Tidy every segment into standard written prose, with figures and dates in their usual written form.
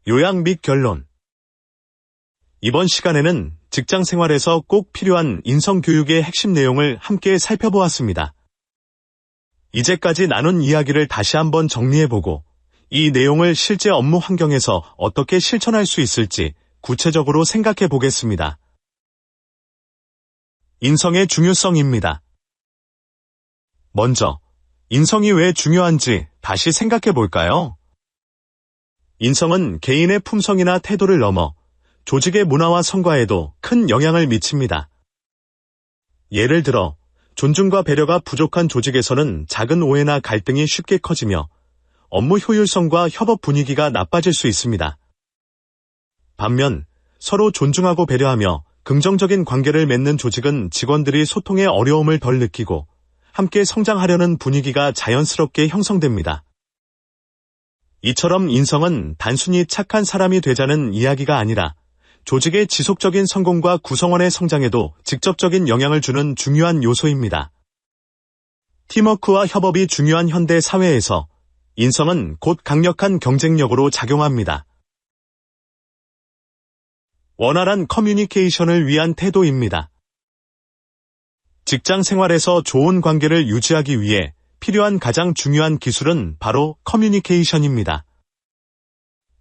요약 및 결론. 이번 시간에는 직장 생활에서 꼭 필요한 인성교육의 핵심 내용을 함께 살펴보았습니다. 이제까지 나눈 이야기를 다시 한번 정리해보고 이 내용을 실제 업무 환경에서 어떻게 실천할 수 있을지 구체적으로 생각해 보겠습니다. 인성의 중요성입니다. 먼저, 인성이 왜 중요한지 다시 생각해 볼까요? 인성은 개인의 품성이나 태도를 넘어 조직의 문화와 성과에도 큰 영향을 미칩니다. 예를 들어, 존중과 배려가 부족한 조직에서는 작은 오해나 갈등이 쉽게 커지며 업무 효율성과 협업 분위기가 나빠질 수 있습니다. 반면 서로 존중하고 배려하며 긍정적인 관계를 맺는 조직은 직원들이 소통에 어려움을 덜 느끼고 함께 성장하려는 분위기가 자연스럽게 형성됩니다. 이처럼 인성은 단순히 착한 사람이 되자는 이야기가 아니라 조직의 지속적인 성공과 구성원의 성장에도 직접적인 영향을 주는 중요한 요소입니다. 팀워크와 협업이 중요한 현대 사회에서 인성은 곧 강력한 경쟁력으로 작용합니다. 원활한 커뮤니케이션을 위한 태도입니다. 직장 생활에서 좋은 관계를 유지하기 위해 필요한 가장 중요한 기술은 바로 커뮤니케이션입니다.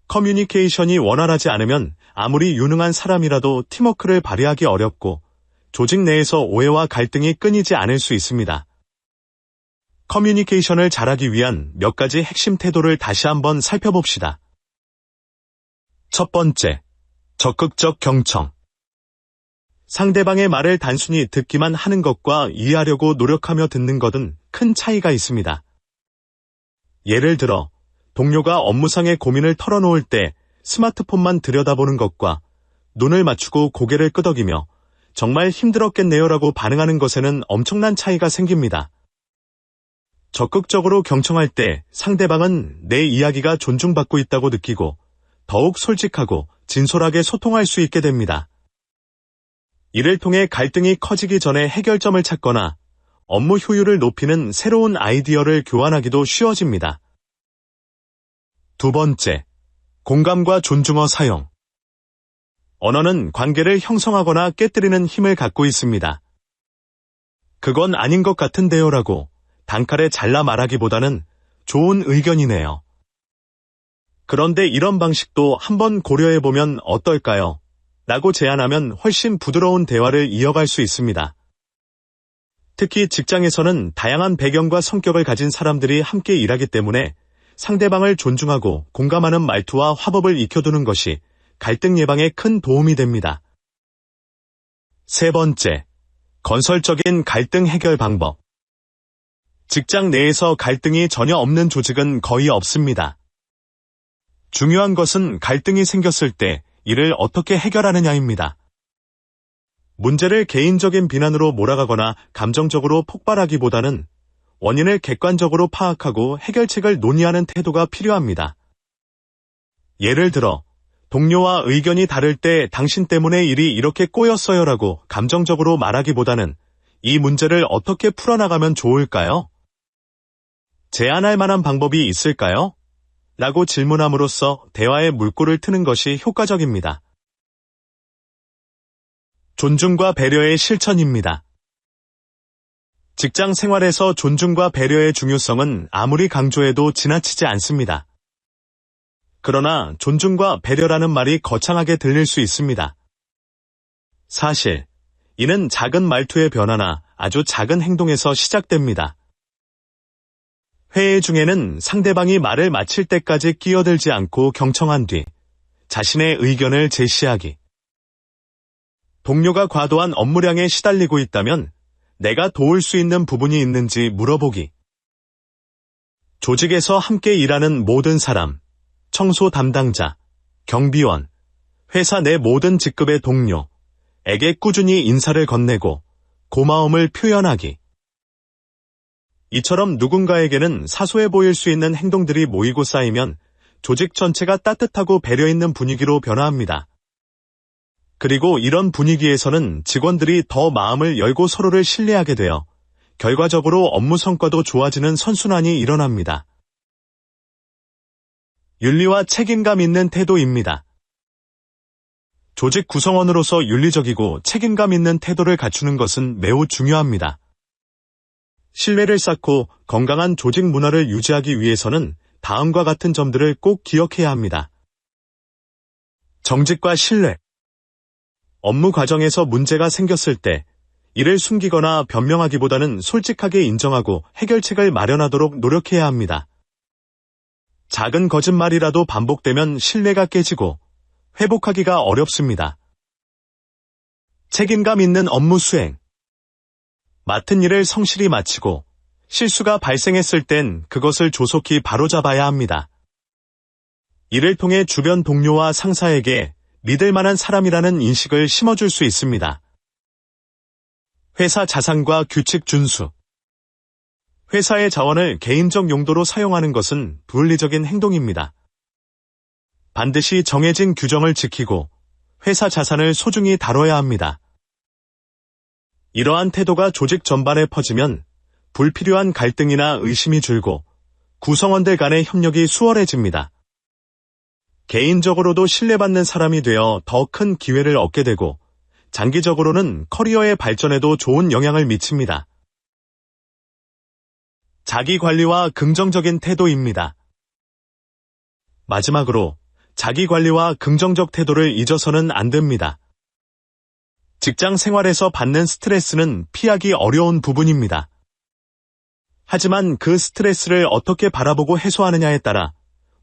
커뮤니케이션이 원활하지 않으면 아무리 유능한 사람이라도 팀워크를 발휘하기 어렵고 조직 내에서 오해와 갈등이 끊이지 않을 수 있습니다. 커뮤니케이션을 잘하기 위한 몇 가지 핵심 태도를 다시 한번 살펴봅시다. 첫 번째, 적극적 경청. 상대방의 말을 단순히 듣기만 하는 것과 이해하려고 노력하며 듣는 것은 큰 차이가 있습니다. 예를 들어, 동료가 업무상의 고민을 털어놓을 때 스마트폰만 들여다보는 것과 눈을 맞추고 고개를 끄덕이며 정말 힘들었겠네요라고 반응하는 것에는 엄청난 차이가 생깁니다. 적극적으로 경청할 때 상대방은 내 이야기가 존중받고 있다고 느끼고 더욱 솔직하고 진솔하게 소통할 수 있게 됩니다. 이를 통해 갈등이 커지기 전에 해결점을 찾거나 업무 효율을 높이는 새로운 아이디어를 교환하기도 쉬워집니다. 두 번째, 공감과 존중어 사용. 언어는 관계를 형성하거나 깨뜨리는 힘을 갖고 있습니다. 그건 아닌 것 같은데요라고 단칼에 잘라 말하기보다는 좋은 의견이네요. 그런데 이런 방식도 한번 고려해보면 어떨까요? 라고 제안하면 훨씬 부드러운 대화를 이어갈 수 있습니다. 특히 직장에서는 다양한 배경과 성격을 가진 사람들이 함께 일하기 때문에 상대방을 존중하고 공감하는 말투와 화법을 익혀두는 것이 갈등 예방에 큰 도움이 됩니다. 세 번째, 건설적인 갈등 해결 방법. 직장 내에서 갈등이 전혀 없는 조직은 거의 없습니다. 중요한 것은 갈등이 생겼을 때 이를 어떻게 해결하느냐입니다. 문제를 개인적인 비난으로 몰아가거나 감정적으로 폭발하기보다는 원인을 객관적으로 파악하고 해결책을 논의하는 태도가 필요합니다. 예를 들어, 동료와 의견이 다를 때 당신 때문에 일이 이렇게 꼬였어요라고 감정적으로 말하기보다는 이 문제를 어떻게 풀어나가면 좋을까요? 제안할 만한 방법이 있을까요? 라고 질문함으로써 대화의 물꼬를 트는 것이 효과적입니다. 존중과 배려의 실천입니다. 직장 생활에서 존중과 배려의 중요성은 아무리 강조해도 지나치지 않습니다. 그러나 존중과 배려라는 말이 거창하게 들릴 수 있습니다. 사실, 이는 작은 말투의 변화나 아주 작은 행동에서 시작됩니다. 회의 중에는 상대방이 말을 마칠 때까지 끼어들지 않고 경청한 뒤 자신의 의견을 제시하기. 동료가 과도한 업무량에 시달리고 있다면 내가 도울 수 있는 부분이 있는지 물어보기. 조직에서 함께 일하는 모든 사람, 청소 담당자, 경비원, 회사 내 모든 직급의 동료에게 꾸준히 인사를 건네고 고마움을 표현하기. 이처럼 누군가에게는 사소해 보일 수 있는 행동들이 모이고 쌓이면 조직 전체가 따뜻하고 배려 있는 분위기로 변화합니다. 그리고 이런 분위기에서는 직원들이 더 마음을 열고 서로를 신뢰하게 되어 결과적으로 업무 성과도 좋아지는 선순환이 일어납니다. 윤리와 책임감 있는 태도입니다. 조직 구성원으로서 윤리적이고 책임감 있는 태도를 갖추는 것은 매우 중요합니다. 신뢰를 쌓고 건강한 조직 문화를 유지하기 위해서는 다음과 같은 점들을 꼭 기억해야 합니다. 정직과 신뢰. 업무 과정에서 문제가 생겼을 때 이를 숨기거나 변명하기보다는 솔직하게 인정하고 해결책을 마련하도록 노력해야 합니다. 작은 거짓말이라도 반복되면 신뢰가 깨지고 회복하기가 어렵습니다. 책임감 있는 업무 수행. 맡은 일을 성실히 마치고 실수가 발생했을 땐 그것을 조속히 바로잡아야 합니다. 이를 통해 주변 동료와 상사에게 믿을 만한 사람이라는 인식을 심어줄 수 있습니다. 회사 자산과 규칙 준수. 회사의 자원을 개인적 용도로 사용하는 것은 불리적인 행동입니다. 반드시 정해진 규정을 지키고 회사 자산을 소중히 다뤄야 합니다. 이러한 태도가 조직 전반에 퍼지면 불필요한 갈등이나 의심이 줄고 구성원들 간의 협력이 수월해집니다. 개인적으로도 신뢰받는 사람이 되어 더 큰 기회를 얻게 되고 장기적으로는 커리어의 발전에도 좋은 영향을 미칩니다. 자기관리와 긍정적인 태도입니다. 마지막으로 자기관리와 긍정적 태도를 잊어서는 안 됩니다. 직장 생활에서 받는 스트레스는 피하기 어려운 부분입니다. 하지만 그 스트레스를 어떻게 바라보고 해소하느냐에 따라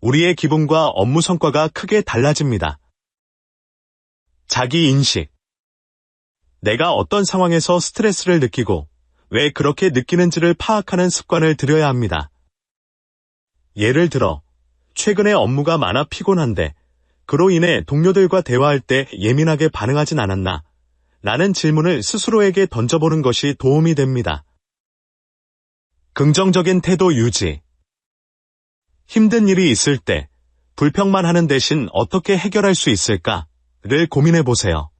우리의 기분과 업무 성과가 크게 달라집니다. 자기인식. 내가 어떤 상황에서 스트레스를 느끼고 왜 그렇게 느끼는지를 파악하는 습관을 들여야 합니다. 예를 들어, 최근에 업무가 많아 피곤한데 그로 인해 동료들과 대화할 때 예민하게 반응하진 않았나? 라는 질문을 스스로에게 던져보는 것이 도움이 됩니다. 긍정적인 태도 유지. 힘든 일이 있을 때 불평만 하는 대신 어떻게 해결할 수 있을까를 고민해 보세요.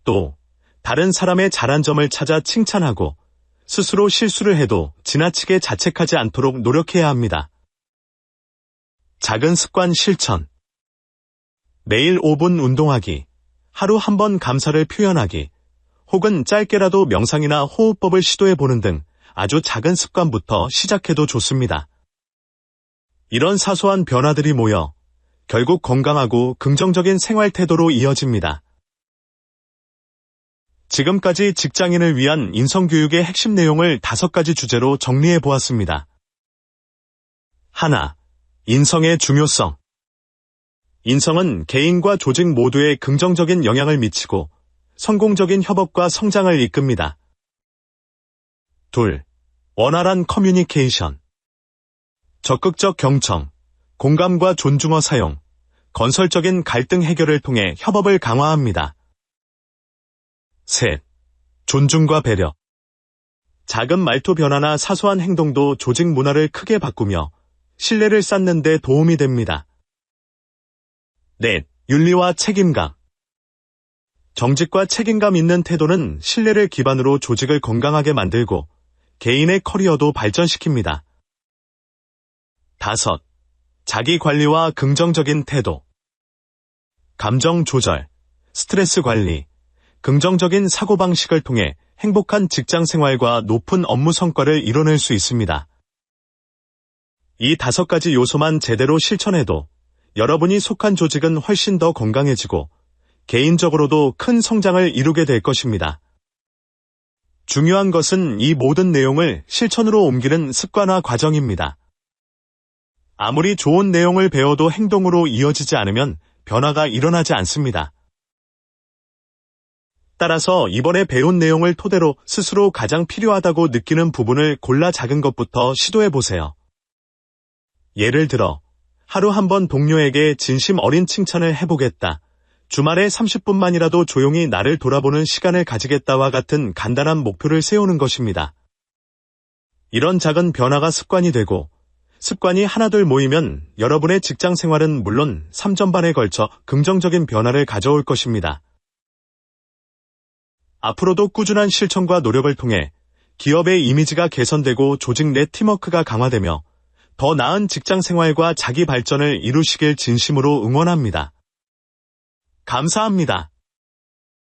또 다른 사람의 잘한 점을 찾아 칭찬하고 스스로 실수를 해도 지나치게 자책하지 않도록 노력해야 합니다. 작은 습관 실천. 매일 5분 운동하기, 하루 한 번 감사를 표현하기, 혹은 짧게라도 명상이나 호흡법을 시도해보는 등 아주 작은 습관부터 시작해도 좋습니다. 이런 사소한 변화들이 모여 결국 건강하고 긍정적인 생활 태도로 이어집니다. 지금까지 직장인을 위한 인성교육의 핵심 내용을 5가지 주제로 정리해 보았습니다. 하나, 인성의 중요성. 인성은 개인과 조직 모두에 긍정적인 영향을 미치고 성공적인 협업과 성장을 이끕니다. 둘, 원활한 커뮤니케이션. 적극적 경청, 공감과 존중어 사용, 건설적인 갈등 해결을 통해 협업을 강화합니다. 셋, 존중과 배려. 작은 말투 변화나 사소한 행동도 조직 문화를 크게 바꾸며 신뢰를 쌓는 데 도움이 됩니다. 넷, 윤리와 책임감. 정직과 책임감 있는 태도는 신뢰를 기반으로 조직을 건강하게 만들고 개인의 커리어도 발전시킵니다. 다섯, 자기 관리와 긍정적인 태도. 감정 조절, 스트레스 관리, 긍정적인 사고방식을 통해 행복한 직장 생활과 높은 업무 성과를 이뤄낼 수 있습니다. 이 5가지 요소만 제대로 실천해도 여러분이 속한 조직은 훨씬 더 건강해지고 개인적으로도 큰 성장을 이루게 될 것입니다. 중요한 것은 이 모든 내용을 실천으로 옮기는 습관화 과정입니다. 아무리 좋은 내용을 배워도 행동으로 이어지지 않으면 변화가 일어나지 않습니다. 따라서 이번에 배운 내용을 토대로 스스로 가장 필요하다고 느끼는 부분을 골라 작은 것부터 시도해보세요. 예를 들어, 하루 한 번 동료에게 진심 어린 칭찬을 해보겠다. 주말에 30분만이라도 조용히 나를 돌아보는 시간을 가지겠다와 같은 간단한 목표를 세우는 것입니다. 이런 작은 변화가 습관이 되고 습관이 하나둘 모이면 여러분의 직장 생활은 물론 3전반에 걸쳐 긍정적인 변화를 가져올 것입니다. 앞으로도 꾸준한 실천과 노력을 통해 기업의 이미지가 개선되고 조직 내 팀워크가 강화되며 더 나은 직장 생활과 자기 발전을 이루시길 진심으로 응원합니다. 감사합니다.